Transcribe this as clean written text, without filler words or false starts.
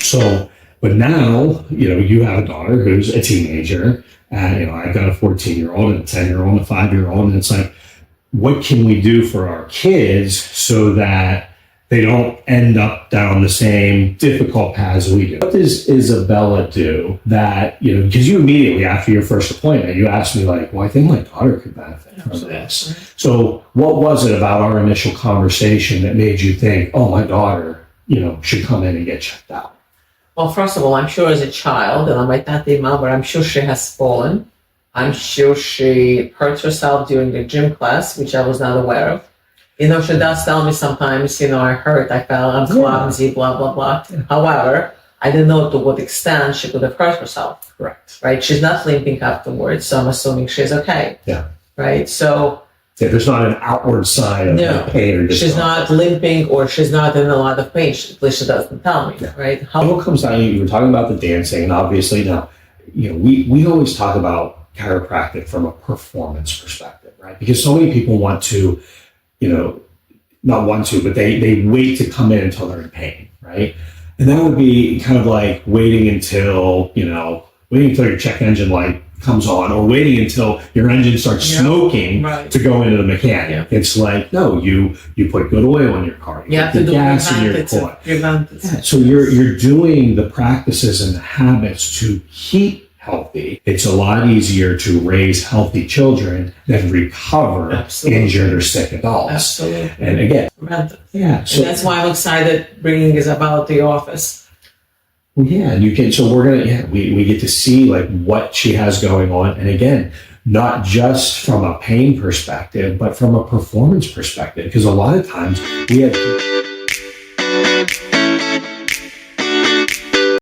So, but now, you have a daughter who's a teenager, and, I've got a 14-year-old and a 10-year-old and a 5-year-old, and it's like, what can we do for our kids so that they don't end up down the same difficult paths we do? What does Isabella do that, because you immediately after your first appointment, you asked me like, well, I think my daughter could benefit from this. So what was it about our initial conversation that made you think, oh, my daughter, should come in and get checked out? Well, first of all, I'm sure as a child, and I might not remember, I'm sure she has fallen. I'm sure she hurt herself during the gym class, which I was not aware of. She does tell me sometimes, I hurt, I fell, I'm clumsy, blah, blah, blah. Yeah. However, I didn't know to what extent she could have hurt herself. Correct. Right? She's not limping afterwards, so I'm assuming she's okay. Yeah. Right? So... yeah, there's not an outward sign of pain or discomfort. She's not limping or she's not in a lot of pain. At least she doesn't tell me, right? And what comes down, you were talking about the dancing, and obviously now, we always talk about chiropractic from a performance perspective, right? Because so many people want to, not want to, but they wait to come in until they're in pain, right? And that would be kind of like waiting until your check engine light comes on, or waiting until your engine starts smoking to go into the mechanic. Yeah. It's like, no, you put good oil in your car. You put the gas in your car. So you're doing the practices and the habits to keep healthy. It's a lot easier to raise healthy children than recover injured or sick adults. Absolutely. And again, so that's why I'm excited bringing Isabella to your office. Well, yeah, and we get to see like what she has going on. And again, not just from a pain perspective, but from a performance perspective, because a lot of times we have